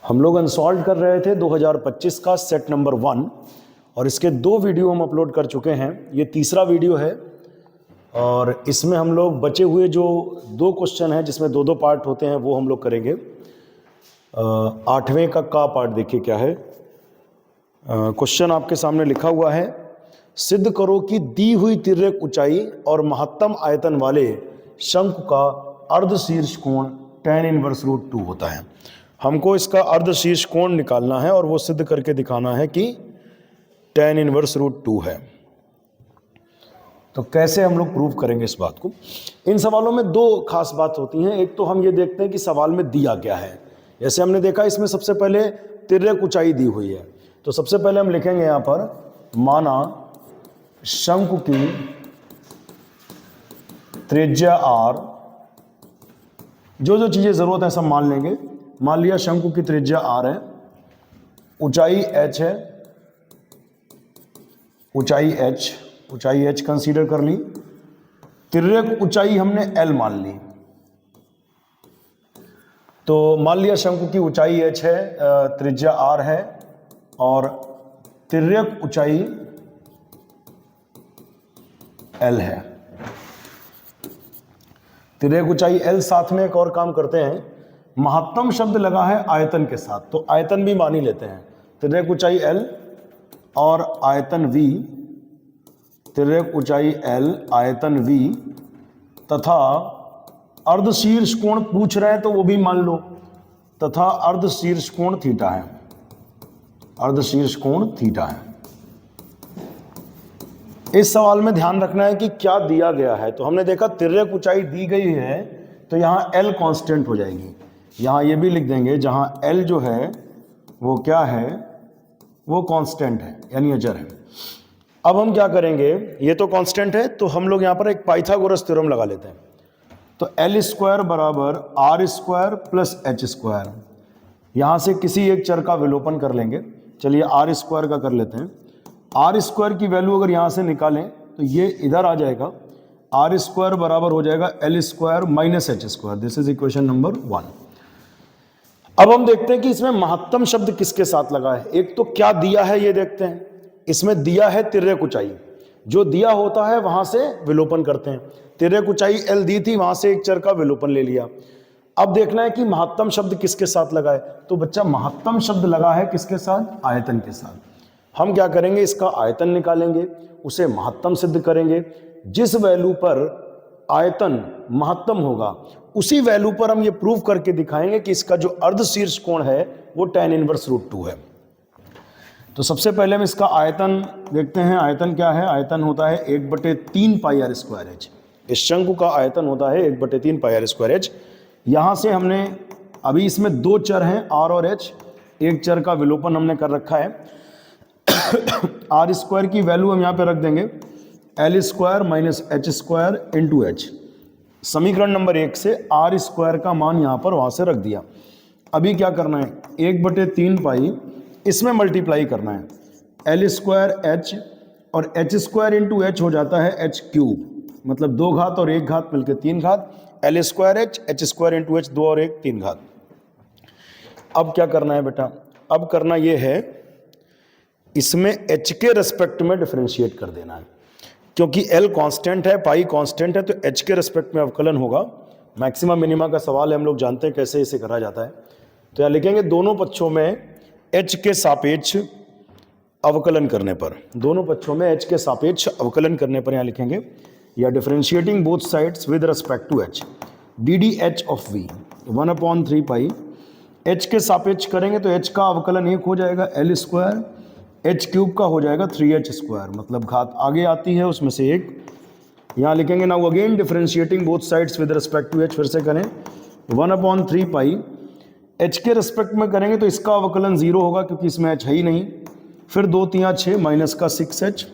हम लोग अनसॉल्व कर रहे थे 2025 का सेट नंबर 1 और इसके 2 वीडियो हम अपलोड कर चुके हैं। ये तीसरा वीडियो है और इसमें हम लोग बचे हुए जो 2 क्वेश्चन हैं जिसमें 2-2 पार्ट होते हैं वो हम लोग करेंगे। 8वें का पार्ट देखिए क्या है। क्वेश्चन आपके सामने लिखा हुआ है, सिद्ध करो कि दी हुई तिर्यक ऊंचाई और महत्तम आयतन वाले शंकु का अर्धशीर्ष कोण tan इनवर्स रूट 2 होता है। हमको इसका अर्धशीर्ष कोण निकालना है और वो सिद्ध करके दिखाना है कि tan इनवर्स रूट 2 है। तो कैसे हम लोग प्रूव करेंगे इस बात को? इन सवालों में 2 खास बात होती हैं। एक तो हम ये देखते हैं कि सवाल में दिया क्या है। जैसे हमने देखा इसमें सबसे पहले तिर्यक ऊंचाई दी हुई है, तो सबसे पहले हम लिखेंगे यहां पर, माना शंकु की त्रिज्या r, जो चीजें जरूरत है सब मान लेंगे। मान लिया शंकु की त्रिज्या r है, ऊंचाई h है, ऊंचाई h कंसीडर कर ली, तिर्यक ऊंचाई हमने l मान ली। तो मान लिया शंकु की ऊंचाई h है, त्रिज्या r है और तिर्यक ऊंचाई l है। तिर्यक ऊंचाई l, साथ में एक और काम करते हैं, महत्तम शब्द लगा है आयतन के साथ, तो आयतन भी मान ही लेते हैं। तिर्यक ऊंचाई l और आयतन v, तिर्यक ऊंचाई l, आयतन v तथा अर्धशीर्ष कोण पूछ रहे हैं तो वो भी मान लो, तथा अर्धशीर्ष कोण थीटा है, अर्धशीर्ष कोण थीटा है। इस सवाल में ध्यान रखना है कि क्या दिया गया है। तो हमने देखा तिर्यक ऊंचाई दी गई है तो यहां l कांस्टेंट हो जाएगी। यहां ये भी लिख देंगे जहां l जो है वो क्या है, वो कांस्टेंट है यानी अचर है। अब हम क्या करेंगे, ये तो कांस्टेंट है तो हम लोग यहां पर एक पाइथागोरस थ्योरम लगा लेते हैं। तो l स्क्वायर बराबर r square plus h square, यहां से किसी एक चर का विलोपन कर लेंगे। चलिए r स्क्वायर का कर लेते हैं। r स्क्वायर की वैल्यू अगर यहां से निकालें तो ये इधर आ जाएगा, r स्क्वायर बराबर हो जाएगा l square minus h square. This is equation number 1। अब हम देखते हैं कि इसमें महत्तम शब्द किसके साथ लगा है। एक तो क्या दिया है ये देखते हैं। इसमें दिया है तिर्यक ऊंचाई, जो दिया होता है वहां से विलोपन करते हैं। तिर्यक ऊंचाई l दी थी, वहां से एक चर का विलोपन ले लिया। अब देखना है कि महत्तम शब्द किसके साथ लगा है। तो बच्चा महत्तम शब्द लगा है किसके साथ, आयतन के साथ। हम क्या करेंगे, इसका आयतन निकालेंगे, उसे महत्तम सिद्ध करेंगे। जिस वैल्यू पर आयतन महत्तम होगा उसी वैल्यू पर हम ये प्रूव करके दिखाएंगे कि इसका जो अर्धशीर्ष कोण है वो tan इनवर्स रूट 2 है। तो सबसे पहले हम इसका आयतन देखते हैं। आयतन क्या है, आयतन होता है 1/3 पाई r स्क्वायर h। इस शंकु का आयतन होता है 1/3 पाई r स्क्वायर h। यहां से हमने अभी इसमें 2 चर हैं r और h, एक चर का विलोपन हमने कर रखा है। r स्क्वायर की वैल्यू हम यहां पे रख देंगे l square minus h square into h। समीकरण नंबर 1 से r स्क्वायर का मान यहां पर वहां से रख दिया। अभी क्या करना है, 1/3 पाई इसमें मल्टीप्लाई करना है, l स्क्वायर h और h स्क्वायर इंटू h हो जाता है h क्यूब, मतलब 2 घात और 1 घात मिलकर 3 घात, l square h square into h 2 और 1 3 घात। अब क्या करना है बेटा, अब करना ये है, इसमें h के रेस्पेक्ट में डिफरेंशिएट कर देना है। क्योंकि l कांस्टेंट है, पाई कांस्टेंट है, तो h के रेस्पेक्ट में अवकलन होगा। मैक्सिमा मिनिमा का सवाल है, हम लोग जानते हैं कैसे इसे करा जाता है। तो यहां लिखेंगे दोनों पक्षों में h के सापेक्ष अवकलन करने पर, दोनों पक्षों में h के सापेक्ष अवकलन करने पर यहां लिखेंगे, या differentiating both sides with respect to h ddh of v 1/3 pi. h के सापेक्ष करेंगे तो h का अवकलन 1 हो जाएगा l स्क्वायर, h क्यूब का हो जाएगा 3h स्क्वायर, मतलब घात आगे आती है उसमें से 1। यहाँ लिखेंगे now again differentiating both sides with respect to h, फिर से करें 1/3 पाई। h के रिस्पेक्ट में करेंगे तो इसका अवकलन 0 होगा क्योंकि इसमें h है ही नहीं। फिर 2 3 6 माइनस का 6h।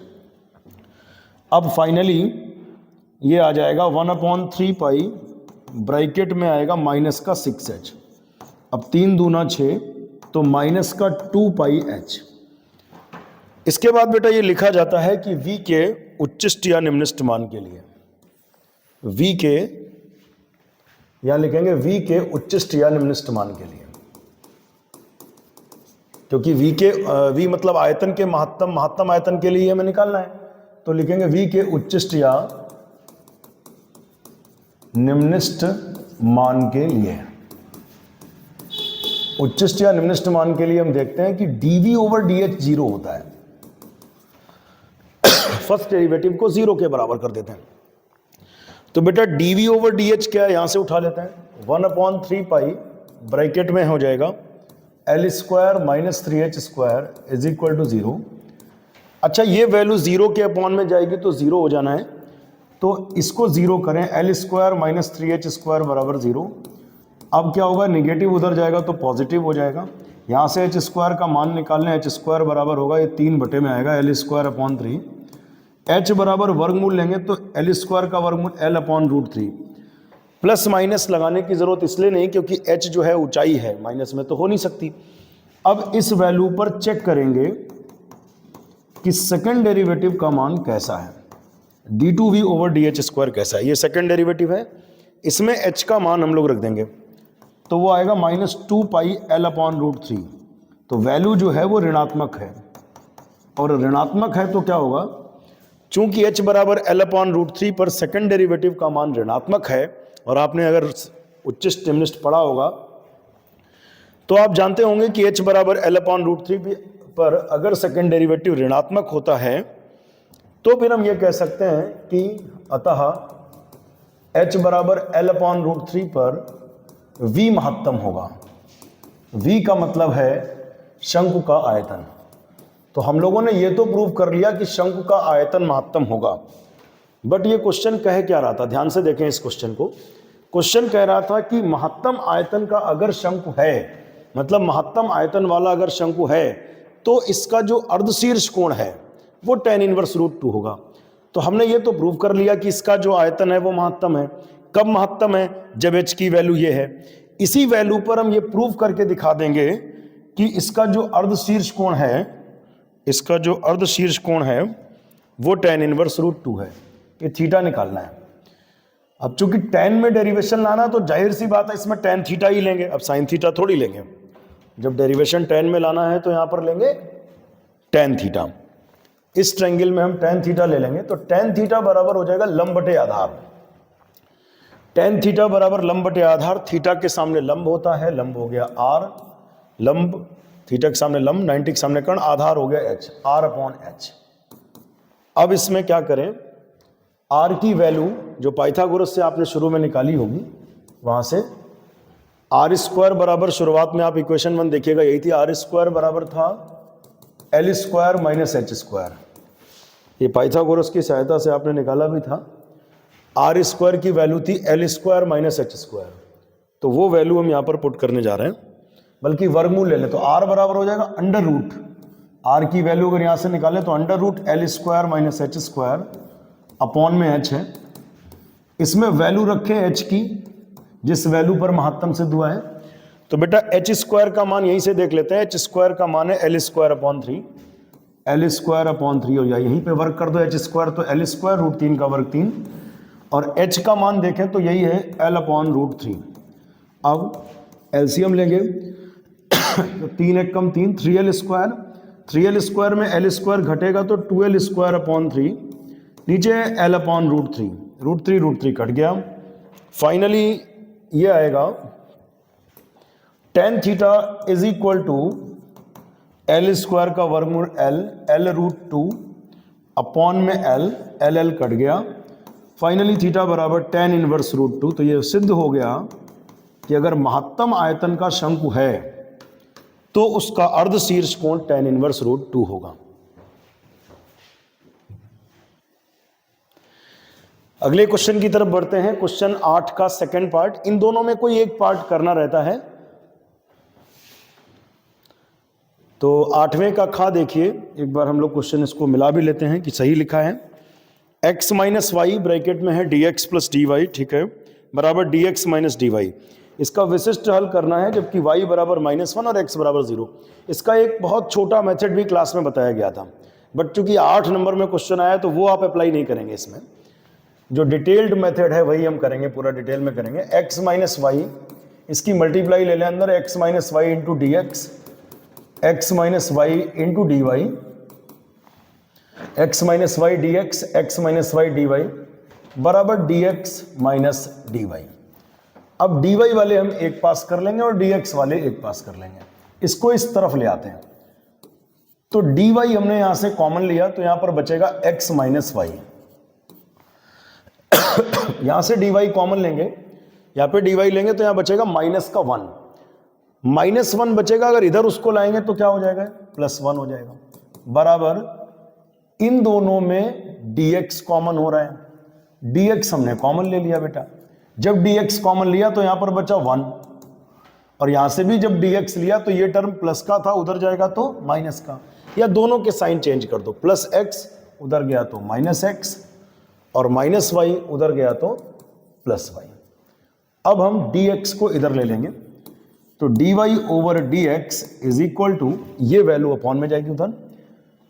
अब फाइनली ये आ जाएगा 1/3 पाई, ब्रैकेट में आएगा माइनस का 6h। अब 3 दूना 6 तो माइनस का 2 पाई h। इसके बाद बेटा ये लिखा जाता है कि v के उच्चिष्ट या निम्निष्ट मान के लिए, v के, या लिखेंगे v के उच्चिष्ट या निम्निष्ट मान के लिए, क्योंकि v मतलब आयतन के महत्तम आयतन के लिए हमें निकालना है, तो लिखेंगे v के उच्चिष्ट या निम्निष्ठ मान के लिए। उच्चिष्ट या निम्निष्ठ मान के लिए हम देखते हैं कि dv ओवर dh 0 होता है। फर्स्ट डेरिवेटिव को 0 के बराबर कर देते हैं। तो बेटा dv ओवर dh क्या है, यहां से उठा लेते हैं, 1/3 पाई ब्रैकेट में हो जाएगा L square minus 3h square is equal to 0। अच्छा, ये वैल्यू 0 के अपॉन में जाएगी तो 0 हो जाना है, तो इसको 0 करें, L square minus 3h square बराबर 0। अब क्या होगा, निगेटिव उधर जाएगा तो पॉजिटिव हो जाएगा। यहाँ से h स्क्वायर का मान निकालने, h स्क्वायर बराबर होगा, ये 3 बटे में आएगा L स्क्वायर अपॉन 3। h बराबर वर्गमूल लेंगे तो L स्क्वायर का वर्गमूल L upon root 3। Plus minus लगाने की जरूरत इसलिए नहीं क्योंकि h जो है ऊंचाई है, माइनस में तो हो नहीं सकती। अब इस वैल्यू पर चेक करेंगे कि सेकंड डेरिवेटिव का मान कैसा है, d2v ओवर dh स्क्वायर कैसा है। ये सेकंड डेरिवेटिव है, इसमें h का मान हम लोग रख देंगे, तो वो आएगा -2 पाई L अपॉन रूट 3। तो वैल्यू जो है वो ऋणात्मक है, और ऋणात्मक है तो क्या होगा, चूंकि h बराबर L अपॉन रूट 3 पर सेकंड डेरिवेटिव का मान ऋणात्मक है, और आपने अगर उच्चिष्ट निम्निष्ठ पढ़ा होगा तो आप जानते होंगे कि h बराबर L अपॉन रूट 3 पर अगर सेकंड डेरिवेटिव ऋणात्मक होता है तो फिर हम ये कह सकते हैं कि अतः h बराबर L अपॉन रूट 3 पर v महत्तम होगा। v का मतलब है शंकु का आयतन। तो हम लोगों ने ये तो प्रूव कर लिया कि शंकु का आयतन महत्तम होगा, बट ये क्वेश्चन कह क्या रहा था, ध्यान से देखें इस क्वेश्चन को। क्वेश्चन कह रहा था कि महत्तम आयतन का अगर शंकु है, मतलब महत्तम आयतन वाला अगर शंकु है, तो इसका जो अर्धशीर्ष कोण है वो tan इनवर्स रूट 2 होगा। तो हमने ये तो प्रूव कर लिया कि इसका जो आयतन है वो महत्तम है। कब महत्तम है, जब h की वैल्यू ये है। इसी वैल्यू पर हम ये प्रूव करके दिखा देंगे कि इसका जो अर्धशीर्ष कोण है, इसका जो अर्धशीर्ष कोण है वो tan इनवर्स रूट 2 है। ये थीटा निकालना है। अब चूंकि tan में डेरिवेशन लाना तो जाहिर सी बात है इसमें tan थीटा ही लेंगे, अब sin थीटा थोड़ी लेंगे। जब डेरिवेशन tan में लाना है तो यहां पर लेंगे tan थीटा। इस ट्रायंगल में हम tan थीटा ले लेंगे, तो tan थीटा बराबर हो जाएगा लंब बटे आधार। tan थीटा बराबर लंब बटे आधार, थीटा के सामने लंब होता है, लंब हो गया r, लंब थीटा के सामने लंब, 90 के सामने कर्ण, आधार हो गया h, r अपॉन h। अब इसमें क्या करें, r की वैल्यू जो पाइथागोरस से आपने शुरू में निकाली होगी वहां से, r स्क्वायर बराबर, शुरुआत में आप इक्वेशन 1 देखिएगा यही थी, r स्क्वायर बराबर था L square minus h square. ये पाइथागोरस की सहायता से आपने निकाला भी था। r स्क्वायर की वैल्यू थी L square minus h square, तो वो वैल्यू हम यहाँ पर पुट करने जा रहे हैं, बल्कि वर्गमूल ले लें तो r बराबर हो जाएगा अंडर रूट, r की वैल्यू अगर यहाँ से निकालें तो under root L square minus h square upon में h है। इसमें वैल्यू रखें h की जिस वैल्यू पर महत्तम सिद्ध हुआ है, तो बेटा h स्क्वायर का मान यहीं से देख लेते हैं। h स्क्वायर का मान है L square upon 3, L square upon 3 हो जाए, यहीं पे वर्क कर दो h स्क्वायर, तो L स्क्वायर रूट 3 का वर्ग 3, और h का मान देखें तो यही है L अपॉन रूट 3। अब एलसीएम लेंगे तो 3 एक कम 3, 3L स्क्वायर, 3L स्क्वायर में L स्क्वायर घटेगा तो 2L स्क्वायर अपॉन 3, नीचे L upon root 3, root 3 cut गया। फाइनली ये आएगा tan theta is equal to L square का वर्गमूल L रूट 2 अपॉन में L कट गया। फाइनली थीटा बराबर tan इनवर्स रूट 2। तो ये सिद्ध हो गया कि अगर महत्तम आयतन का शंकु है तो उसका अर्धशीर्ष कोण tan इनवर्स रूट 2 होगा। अगले क्वेश्चन की तरफ बढ़ते हैं। क्वेश्चन 8 का सेकंड पार्ट। इन दोनों में कोई एक पार्ट करना रहता है। तो 8वें का खा देखिए एक बार, हम लोग क्वेश्चन इसको मिला भी लेते हैं कि सही लिखा है। x माइनस वाई ब्रैकेट में है dx प्लस dy, ठीक है, बराबर dx माइनस dy। इसका विशिष्ट हल करना है जबकि y बराबर -1 और x बराबर 0। इसका एक बहुत छोटा मेथड भी क्लास में बताया गया था, बट चूंकि 8 नंबर में क्वेश्चन आया तो वो आप अप्लाई नहीं करेंगे। इसमें जो डिटेल्ड मेथड है वही हम करेंगे, पूरा डिटेल में करेंगे। x माइनस वाई, इसकी मल्टीप्लाई ले लें अंदर, x minus y into d x, x minus y into d y, x minus y d x, x minus y d y बराबर d x minus d y. अब dy वाले हम एक पास कर लेंगे और dx वाले एक पास कर लेंगे, इसको इस तरफ ले आते हैं। तो dy हमने यहां से कॉमन लिया तो यहां पर बचेगा x माइनस वाई। यहां से dy कॉमन लेंगे, यहां पे dy लेंगे तो यहां बचेगा माइनस का 1, माइनस 1 बचेगा। अगर इधर उसको लाएंगे तो क्या हो जाएगा, प्लस 1 हो जाएगा, बराबर इन दोनों में dx कॉमन हो रहा है, dx हमने कॉमन ले लिया बेटा। जब dx कॉमन लिया तो यहां पर बचा 1, और यहां से भी जब dx लिया तो ये टर्म प्लस का था, उधर जाएगा तो माइनस का, या दोनों के साइन चेंज कर दो, प्लस x उधर गया तो माइनस x, और माइनस y उधर गया तो प्लस y। अब हम dx को इधर ले लेंगे तो dy over dx is equal to, ये वैल्यू अपॉन में जाएगी उधर,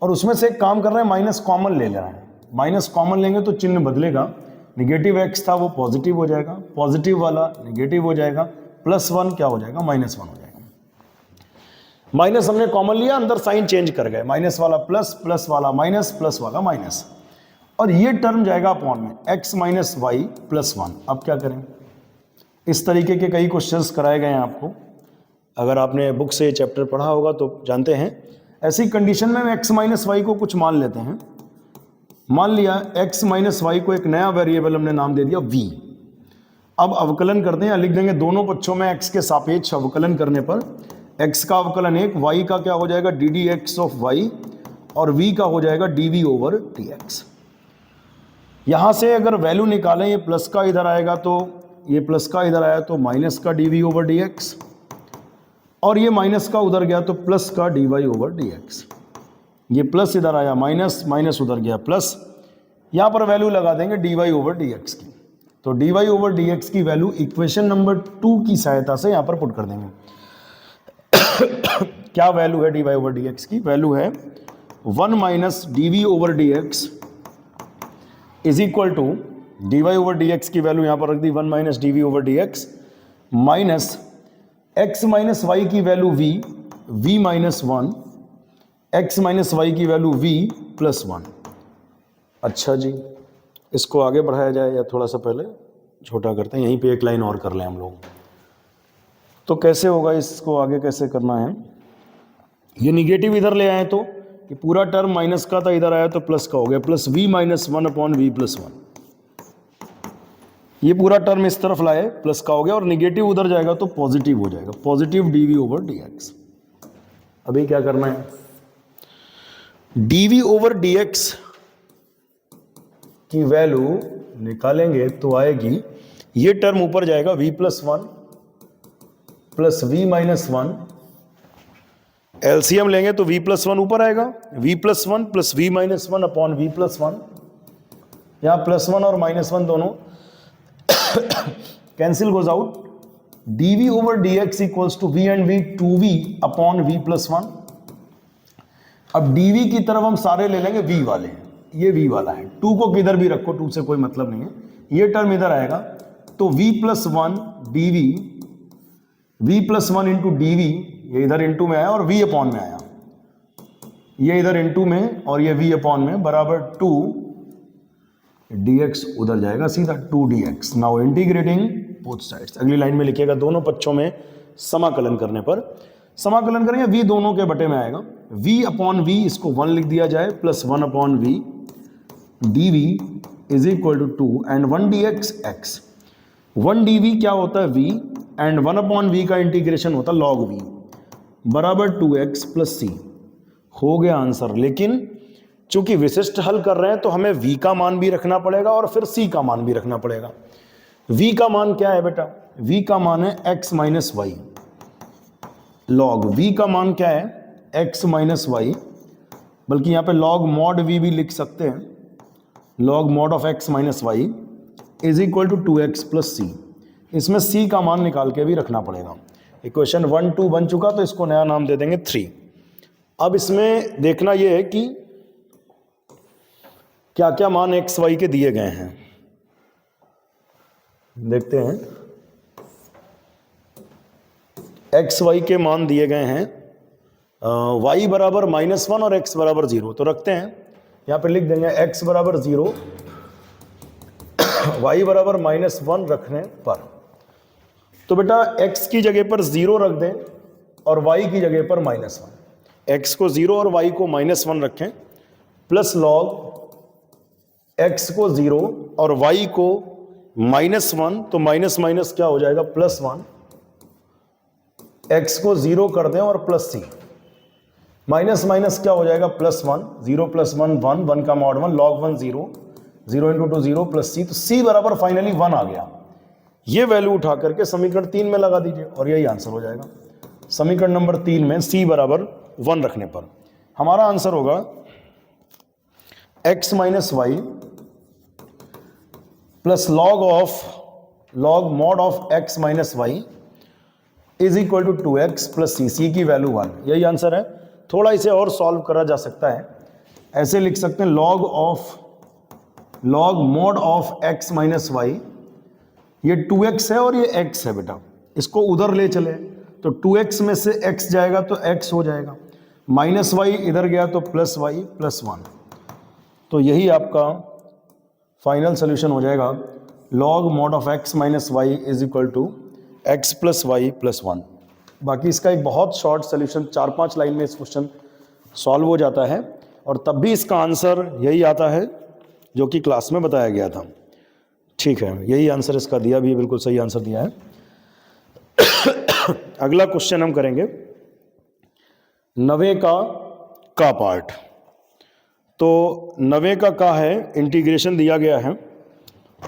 और उसमें से एक काम कर रहे हैं माइनस कॉमन ले रहे हैं, माइनस कॉमन लेंगे तो चिन्ह बदलेगा, निगेटिव x था वो पॉजिटिव हो जाएगा, पॉजिटिव वाला निगेटिव हो जाएगा, प्लस 1 क्या हो जाएगा, माइनस 1 हो जाएगा। माइनस हमने कॉमन लिया, अंदर साइन चेंज कर गए, माइनस वाला प्लस, प्लस वाला माइनस, प्लस वाला माइनस, और ये टर्म जाएगा अपॉन में x माइनस वाई प्लस 1। अब क्या करें, इस तरीके के कई क्वेश्चंस कराए गए हैं आपको, अगर आपने बुक से चैप्टर पढ़ा होगा तो जानते हैं। ऐसी कंडीशन में x माइनस वाई को कुछ मान लेते हैं, मान लिया x माइनस वाई को एक नया वेरिएबल हमने नाम दे दिया v। अब अवकलन करते हैं, लिख देंगे दोनों पक्षों में x के सापेक्ष अवकलन करने पर x का अवकलन 1, y का क्या हो जाएगा D D x of y, और v का हो जाएगा dv ओवर dx। यहां से अगर वैल्यू निकालें, ये प्लस का इधर आएगा तो ये प्लस का इधर आया तो माइनस का dv ओवर dx, और ये माइनस का उधर गया तो प्लस का dy ओवर dx। ये प्लस इधर आया माइनस, माइनस उधर गया प्लस, यहां पर वैल्यू लगा देंगे dy ओवर dx की। तो dy ओवर dx की वैल्यू इक्वेशन नंबर 2 की सहायता से यहां पर पुट कर देंगे। क्या वैल्यू है dy ओवर dx की, वैल्यू है 1 minus dv over dx is equal to, dy over dx की वैल्यू यहां पर रख दी 1 minus dv over dx, minus x minus y की value v minus 1, x minus y की वैल्यू v प्लस 1। अच्छा जी, इसको आगे बढ़ाया जाए या थोड़ा सा पहले छोटा करते हैं, यहीं पे एक लाइन और कर लें हम लोग। तो कैसे होगा, इसको आगे कैसे करना है, ये निगेटिव इधर ले आए तो ये पूरा टर्म माइनस का था, इधर आया तो प्लस का हो गया, plus v minus 1 upon v plus 1। ये पूरा टर्म इस तरफ लाए, प्लस का हो गया, और निगेटिव उधर जाएगा तो पॉजिटिव हो जाएगा, पॉजिटिव dv ओवर dx। अभी क्या करना है, dv ओवर dx की वैल्यू निकालेंगे तो आएगी, ये टर्म ऊपर जाएगा v plus 1 plus v minus 1, LCM लेंगे तो v प्लस 1 ऊपर आएगा, v plus 1 plus v minus 1 upon v plus 1, यहाँ प्लस 1 और माइनस 1 दोनों cancel goes out, dv over dx equals to v and v 2v upon v plus 1। अब dv की तरफ हम सारे ले लेंगे v वाले, ये v वाला है, 2 को किधर भी रखो, 2 से कोई मतलब नहीं है, ये टर्म इधर आएगा तो v plus 1 dv, v plus 1 into dv, ये इधर इंटू में आया और v अपॉन में आया, ये इधर इंटू में और ये v अपॉन में, बराबर 2 dx उधर जाएगा सीधा 2 dx। Now integrating both sides, अगली लाइन में लिखिएगा दोनों पक्षों में समाकलन करने पर, समाकलन करेंगे v दोनों के बटे में आएगा, v अपॉन v इसको 1 लिख दिया जाए, plus 1 upon v dv is equal to 2 and 1 dx x। 1 dv क्या होता है v, एंड 1 अपॉन v का इंटीग्रेशन होता है log v, बराबर 2x प्लस c। हो गया आंसर, लेकिन चूंकि विशिष्ट हल कर रहे हैं तो हमें v का मान भी रखना पड़ेगा और फिर c का मान भी रखना पड़ेगा। v का मान क्या है बेटा, v का मान है x minus y, log v का मान क्या है x माइनस वाई, बल्कि यहाँ पे लॉग मॉड v भी लिख सकते हैं, log mod of x minus y is equal to 2x plus c। इसमें c का मान निकाल के भी रखना पड़ेगा। इक्वेशन 1 2 बन चुका तो इसको नया नाम दे देंगे 3। अब इसमें देखना यह है कि क्या क्या मान एक्स वाई के दिए गए हैं, देखते हैं। एक्स वाई के मान दिए गए हैं y बराबर -1 और x बराबर 0, तो रखते हैं यहाँ पे लिख देंगे x बराबर 0, y बराबर -1 रखने पर, तो बेटा x की जगह पर 0 रख दें और y की जगह पर -1, x को 0 और y को -1 रखें, प्लस लॉग x को 0 और y को -1, तो माइनस माइनस क्या हो जाएगा +1, x को 0 कर दें और प्लस c, माइनस माइनस क्या हो जाएगा +1, 0 + 1 1, 1 का मॉड 1, log 1 0, 0 × 2 0 प्लस c, तो c बराबर फाइनली 1 आ गया। ये वैल्यू उठा करके समीकरण 3 में लगा दीजिए और यही आंसर हो जाएगा। समीकरण नंबर 3 में c बराबर 1 रखने पर हमारा आंसर होगा x - y plus log mod of x - y is equal to 2x plus c की वैल्यू 1, यही आंसर है। थोड़ा इसे और सॉल्व करा जा सकता है, ऐसे लिख सकते हैं log mod of x - y, ये 2x है और ये x है बेटा, इसको उधर ले चले तो 2x में से x जाएगा तो x हो जाएगा, -y इधर गया तो +y + 1, तो यही आपका फाइनल सोल्यूशन हो जाएगा। log mod of x - y is equal to x + y + 1। बाकी इसका एक बहुत शॉर्ट सोल्यूशन 4-5 लाइन में इस क्वेश्चन सॉल्व हो जाता है और तब भी इसका आंसर यही आता है जो कि क्लास में बताया गया था। ठीक है, यही आंसर इसका दिया भी, बिल्कुल सही आंसर दिया है। अगला क्वेश्चन हम करेंगे 90 का पार्ट। तो 90 का है, इंटीग्रेशन दिया गया है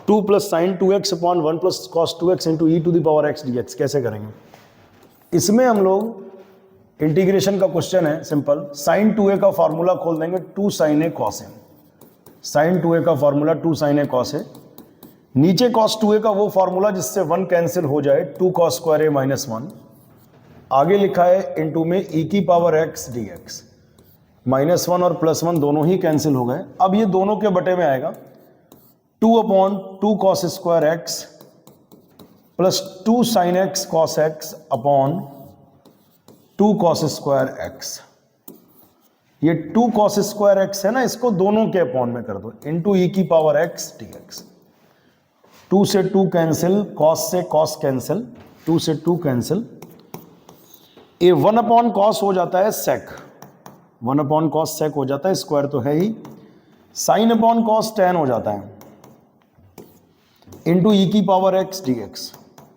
2 + sin 2x / 1 + cos 2x × e⁻x dx। कैसे करेंगे इसमें? हम लोग इंटीग्रेशन का क्वेश्चन है सिंपल, sin 2a का फॉर्मूला खोल देंगे 2 sin a cos a, sin 2a का formula 2 sin a cos a, नीचे cos 2a का वो फॉर्मूला जिससे 1 कैंसिल हो जाए 2 cos square a - 1, आगे लिखा है इनटू में e⁻x dx, -1 और +1 दोनों ही कैंसिल हो गए। अब ये दोनों के बटे में आएगा 2/2 cos square x plus 2 sin x cos x upon 2 cos square x। ये 2 cos square x है ना, इसको दोनों के अपॉन में कर दो, इंटू e⁻x dx। 2 से 2 कैंसिल, cos से cos कैंसिल, 2 से 2 कैंसिल, ये 1/cos हो जाता है sec, 1/cos sec हो जाता है, स्क्वायर तो है ही, sin/cos tan हो जाता है, इंटू e⁻x dx।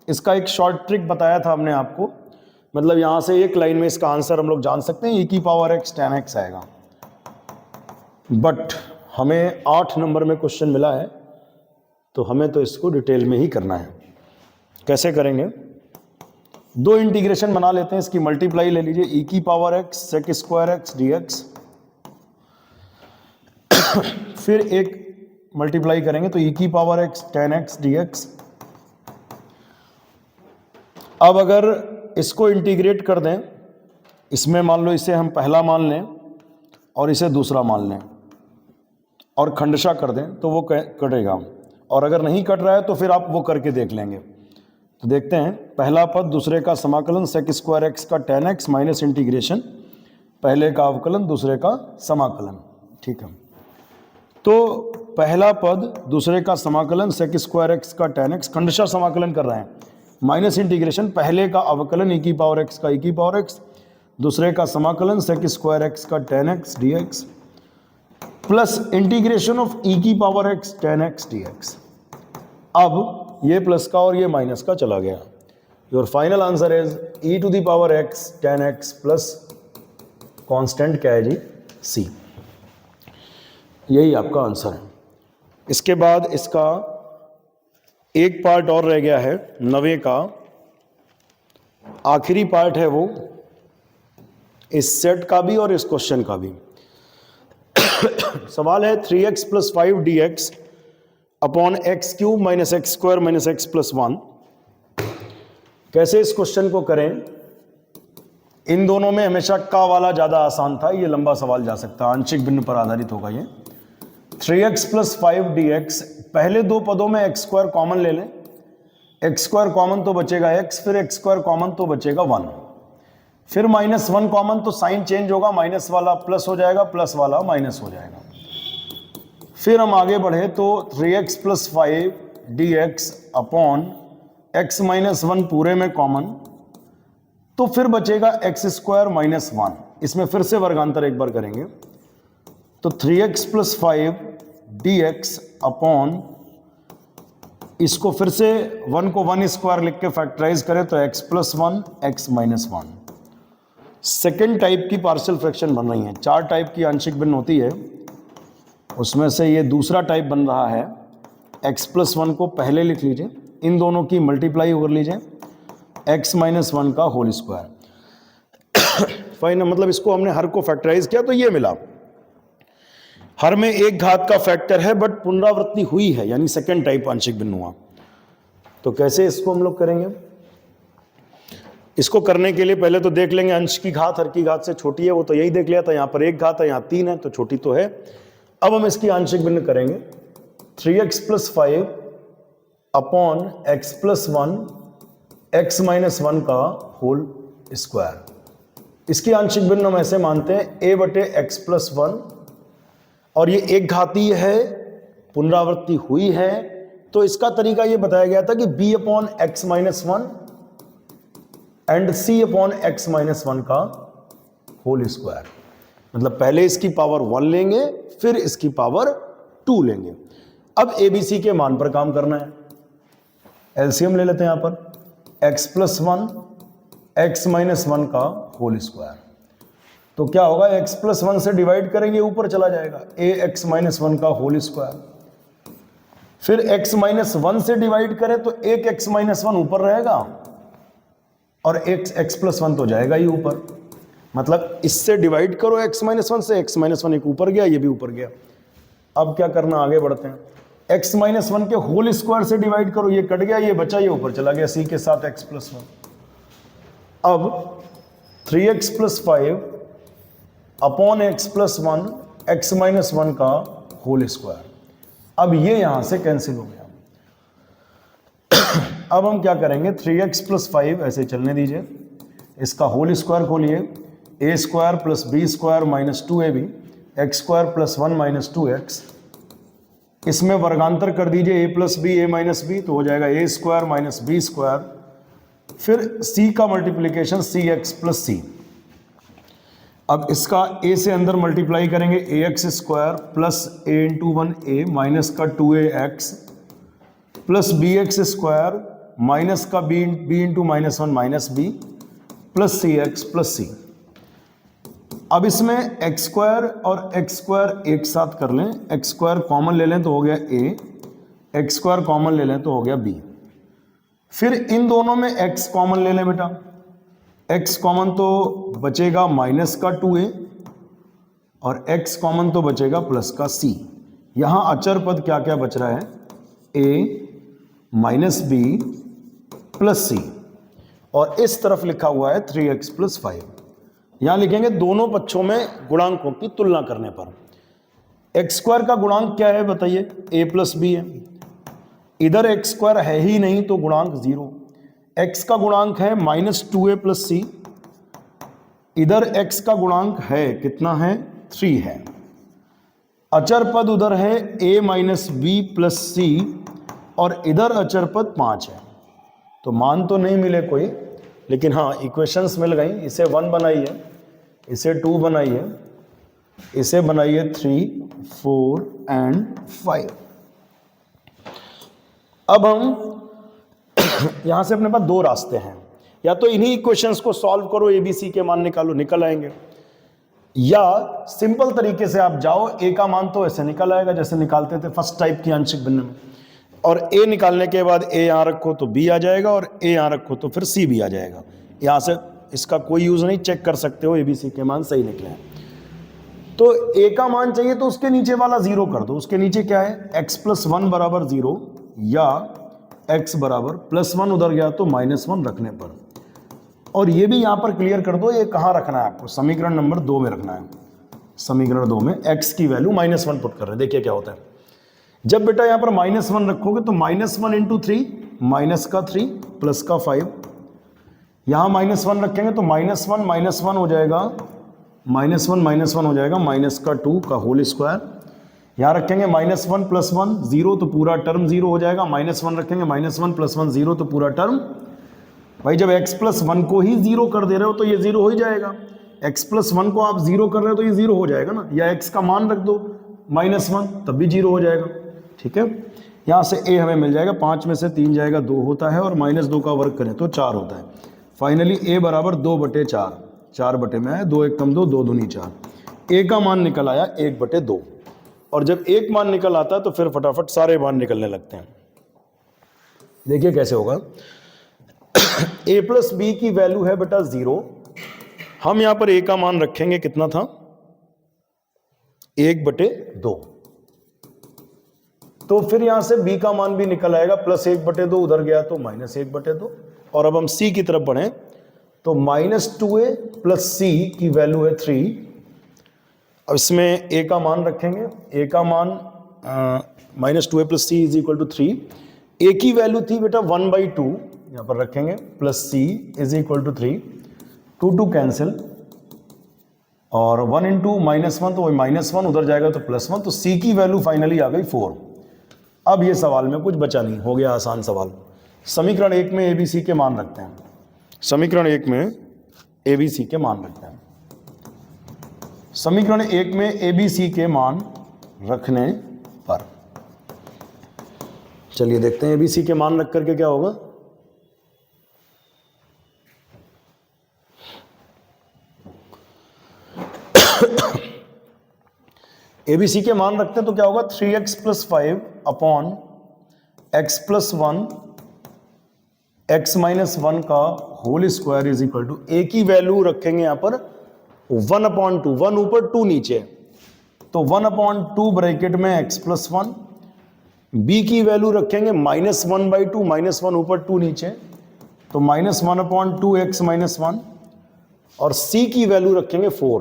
इसका एक शॉर्ट ट्रिक बताया था हमने आपको, मतलब यहां से एक लाइन में इसका आंसर हम लोग जान सकते हैं, e⁻x tan x आएगा। बट हमें 8 नंबर में क्वेश्चन मिला है तो हमें तो इसको डिटेल में ही करना है। कैसे करेंगे? 2 इंटीग्रेशन बना लेते हैं, इसकी मल्टीप्लाई ले लीजिए, e⁻x sec² x dx, फिर एक मल्टीप्लाई करेंगे तो e⁻x tan x dx। अब अगर इसको इंटीग्रेट कर दें, इसमें मान लो इसे हम पहला मान लें और इसे दूसरा मान लें और खंडशा कर दें तो वो कटेगा, और अगर नहीं कट रहा है तो फिर आप वो करके देख लेंगे। तो देखते हैं, पहला पद दूसरे का समाकलन sec² x का tan x माइनस इंटीग्रेशन पहले का अवकलन दूसरे का समाकलन। ठीक है, तो पहला पद दूसरे का समाकलन sec² x का tan x, खंडशः समाकलन कर रहे हैं, माइनस इंटीग्रेशन पहले का अवकलन e⁻x का e⁻x, दूसरे का समाकलन sec² x का tan x dx, plus integration of e⁻x tan x dx। अब ये प्लस का और ये माइनस का चला गया। Your final answer is e⁻x tan x plus constant क्या है जी, c। यही आपका आंसर है। इसके बाद इसका एक पार्ट और रह गया है 90 का, आखिरी पार्ट है वो, इस सेट का भी और इस क्वेश्चन का भी। सवाल है 3x + 5 dx upon x³ - x² - x + 1। कैसे इस क्वेश्चन को करें? इन दोनों में हमेशा का वाला ज़्यादा आसान था, ये लंबा सवाल जा सकता है, आंशिक भिन्न पर आधारित होगा ये। 3x + 5 dx, पहले दो पदों में x² कॉमन ले लें, x² कॉमन तो बचेगा x, फिर x² कॉमन तो बचेगा 1। फिर -1 कॉमन, तो साइन चेंज होगा, माइनस वाला प्लस हो जाएगा, प्लस वाला माइनस हो जाएगा। फिर हम आगे बढ़े तो 3x + 5 dx अपॉन x - 1 पूरे में कॉमन, तो फिर बचेगा x² - 1। इसमें फिर से वर्गांतर एक बार करेंगे, तो 3x + 5 dx अपॉन, इसको फिर से 1 को 1 स्क्वायर लिख के फैक्टराइज करें तो x + 1 x - 1। सेकेंड टाइप की पार्शियल फ्रैक्शन बन रही है। 4 टाइप की आंशिक भिन्न होती है, उसमें से ये दूसरा टाइप बन रहा है। x + 1 को पहले लिख लीजिए, इन दोनों की मल्टीप्लाई कर लीजिए, x - 1 का होल स्क्वायर। फाइन, मतलब इसको हमने हर को फैक्टराइज किया तो ये मिला। हर में एक घात का फैक्टर है बट पुनरावृत्ति हुई है, यानी सेकेंड टाइप आंशिक भिन्न हुआ। तो कैसे इसको हम लोग करेंगे? इसको करने के लिए पहले तो देख लेंगे अंश की घात हर की घात से छोटी है, वो तो यही देख लिया था। यहाँ पर एक घात है, यहाँ 3 है, तो छोटी तो है। अब हम इसकी आंशिक भिन्न करेंगे, 3x + 5 अपॉन x + 1 x - 1 का होल स्क्वायर। इसकी आंशिक भिन्न हम ऐसे मानते हैं a/x + 1, और ये एक घातीय है, पुनरावृत्ति हुई है, तो इसका तरीका ये बताया गया था कि b/x - 1 एंड c/x - 1 का होल स्क्वायर। मतलब पहले इसकी पावर 1 लेंगे, फिर इसकी पावर 2 लेंगे। अब ABC के मान पर काम करना है। एलसीएम ले लेते हैं यहां पर, x + 1 x - 1 का होल स्क्वायर। तो क्या होगा, x + 1 से डिवाइड करेंगे, ऊपर चला जाएगा, ax - 1 का होल स्क्वायर। फिर x - 1 से डिवाइड करें तो 1x - 1 ऊपर रहेगा, और x + 1 तो जाएगा ही ऊपर। मतलब इससे डिवाइड करो x - 1 से, x - 1 एक ऊपर गया, ये भी ऊपर गया। अब क्या करना, आगे बढ़ते हैं। x - 1 के होल स्क्वायर से डिवाइड करो, ये कट गया, ये बचा, ये ऊपर चला गया, c के साथ x + 1। अब 3x + 5 अपॉन x + 1 x - 1 का होल स्क्वायर। अब ये यहां से कैंसिल हो गया। अब हम क्या करेंगे, 3x + 5 ऐसे चलने दीजिए, इसका होल स्क्वायर खोलिए, a² + b² - 2ab x² + 1 - 2x। इसमें वर्गांतर कर दीजिए, a + b a - b, तो हो जाएगा a² - b²। फिर c का मल्टीप्लिकेशन cx + c। अब इसका a से अंदर मल्टीप्लाई करेंगे, ax² + a × 1a माइनस का 2ax प्लस bx² माइनस का b × -1 - b plus cx + c। अब इसमें x² और x² एक साथ कर लें, x² कॉमन ले लें तो हो गया a, x² कॉमन ले लें तो हो गया b। फिर इन दोनों में x कॉमन ले लें बेटा, x कॉमन तो बचेगा माइनस का 2a, और x कॉमन तो बचेगा प्लस का c। यहां अचर पद क्या क्या बच रहा है, a - b प्लस c, और इस तरफ लिखा हुआ है 3x + 5। यहां लिखेंगे दोनों पक्षों में गुणांकों की तुलना करने पर। x² का गुणांक क्या है बताइए, a + b है। इधर x² है ही नहीं तो गुणांक 0। x का गुणांक है -2a + c, इधर x का गुणांक है कितना है, 3 है। अचर पद उधर है a - b + c, और इधर अचर पद 5 है। तो मान तो नहीं मिले कोई, लेकिन हाँ इक्वेशंस मिल गई। इसे 1 बनाइए, इसे 2 बनाइए, इसे बनाइए 3, 4 एंड 5। अब हम यहां से अपने पास 2 रास्ते हैं, या तो इन्हीं इक्वेशंस को सॉल्व करो, एबीसी के मान निकालो, निकल आएंगे, या सिंपल तरीके से आप जाओ, ए का मान तो ऐसे निकल आएगा जैसे निकालते थे फर्स्ट टाइप की आंशिक भिन्न में, और ए निकालने के बाद ए यहां रखो तो बी आ जाएगा, और ए यहां रखो तो फिर सी भी आ जाएगा। यहां से इसका कोई यूज नहीं, चेक कर सकते हो एबीसी के मान सही निकले हैं। तो ए का मान चाहिए तो उसके नीचे वाला 0 कर दो। उसके नीचे क्या है, x + 1 = 0, या x = +1 उधर गया तो -1 रखने पर। और ये भी यहां पर क्लियर कर दो, ये कहां रखना है आपको, समीकरण नंबर 2 में रखना है। समीकरण 2 में x की वैल्यू -1 पुट कर रहे हैं। देखिए क्या होता है, जब बेटा यहां पर -1 रखोगे तो -1 × 3 -3 + का 5, यहाँ -1 रखेंगे तो -1 हो जाएगा, -1 हो जाएगा -2 का होल स्क्वायर। यहाँ रखेंगे -1 + 1 0 तो पूरा टर्म 0 हो जाएगा, -1 रखेंगे -1 + 1 0 तो पूरा टर्म। भाई जब x + 1 को ही 0 कर दे रहे हो तो ये 0 हो ही जाएगा। x + 1 को आप 0 कर रहे हो तो ये 0 हो जाएगा ना, या x का मान रख दो -1 तब भी 0 हो जाएगा। ठीक है, यहाँ से a हमें मिल जाएगा, 5 में से 3 जाएगा 2 होता है, और -2 का वर्ग करें तो 4 होता है। फाइनली a बराबर 2/4, 4 बटे में है, 2 1 कम 2, 2 दूनी 4। a का मान निकल आया 1/2, और जब एक मान निकल आता है तो फिर फटाफट सारे मान निकलने लगते हैं। देखिए कैसे होगा। a + b की वैल्यू है बेटा 0, हम यहां पर a का मान रखेंगे, कितना था 1/2, तो फिर यहां से b का मान भी निकल आएगा, +1/2 उधर गया तो -1/2। और अब हम c की तरफ बढ़ें तो -2a + c की वैल्यू है 3। अब इसमें a का मान रखेंगे, a का मान -2a + c = 3। a की वैल्यू थी बेटा 1/2, यहां पर रखेंगे, + c = 3, 2 कैंसिल, और 1 × -1 तो वही -1 उधर जाएगा तो +1, तो c की वैल्यू फाइनली आ गई 4। अब ये सवाल में कुछ बचा नहीं, हो गया आसान सवाल। समीकरण 1 में ABC के मान रखते हैं, समीकरण 1 में ABC के मान रखते हैं। समीकरण 1 में ABC के मान रखने पर चलिए देखते हैं ABC के मान रख करके क्या होगा। ABC के मान रखते हैं तो क्या होगा, 3x + 5 अपॉन x + 1 x - 1 का होल स्क्वायर = a की वैल्यू रखेंगे यहां पर 1/2, 1 ऊपर 2 नीचे, तो 1/2 ब्रैकेट में x + 1। b की वैल्यू रखेंगे -1/2, -1 ऊपर 2 नीचे, तो -1/2 x - 1, और c की वैल्यू रखेंगे 4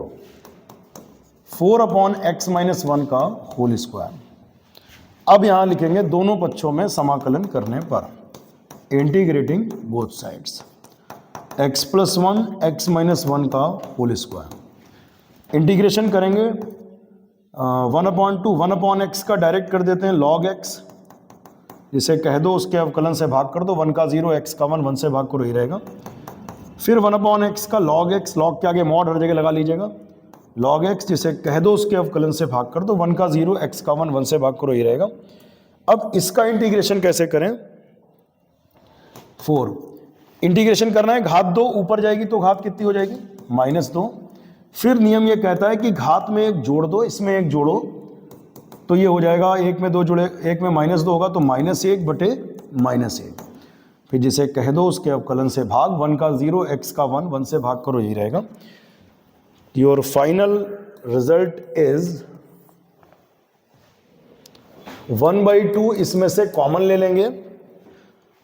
x - 1 का होल स्क्वायर। अब यहां लिखेंगे दोनों पक्षों में समाकलन करने पर, integrating both sides, x + 1 x - 1 का होल स्क्वायर। इंटीग्रेशन करेंगे 1/2, 1/x का डायरेक्ट कर देते हैं log x, जिसे कह दो उसके अवकलन से भाग कर दो, 1 का 0 x का 1 से भाग करो ही रहेगा। फिर 1/x का log x, log के आगे मॉड हर जगह लगा लीजिएगा, log x जिसे कह दो उसके अवकलन से भाग कर दो, 1 का 0 x का 1 से भाग करो ही रहेगा। अब इसका इंटीग्रेशन कैसे करें, 4 इंटीग्रेशन करना है, घात 2 ऊपर जाएगी तो घात कितनी हो जाएगी, -2। फिर नियम ये कहता है कि घात में एक जोड़ दो, इसमें एक जोड़ो, तो ये हो जाएगा 1 में 2 जुड़े, 1 में -2 होगा तो -1/-1। फिर जिसे कह दो उसके अवकलन से भाग, 1 का 0 x का 1 से भाग करो यही रहेगा। योर फाइनल रिजल्ट इज 1/2, इसमें से कॉमन ले लेंगे,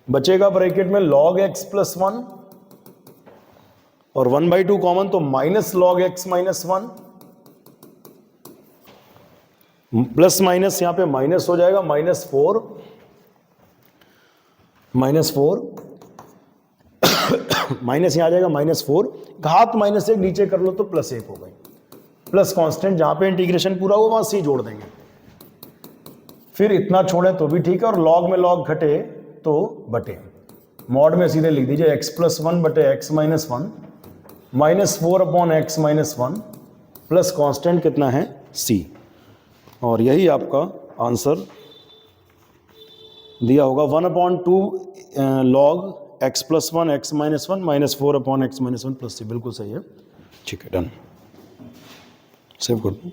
बचेगा ब्रैकेट में log x + 1, और 1/2 कॉमन तो -log x - 1, प्लस माइनस यहां पे माइनस हो जाएगा, -4 माइनस यहां आ जाएगा -4, घात -1 नीचे कर लो तो +1 हो गई, प्लस कांस्टेंट जहां पे इंटीग्रेशन पूरा हुआ वहां c जोड़ देंगे। फिर इतना छोड़े तो भी ठीक है, और log में log घटे तो बटे, मॉड में सीधे लिख दीजिए x + 1/x - 1 -4/x - 1 plus constant कितना है c, और यही आपका आंसर दिया होगा 1/2 log x + 1 x - 1 -4/x - 1 + c, बिल्कुल सही है। ठीक है, डन, सेव कर दो।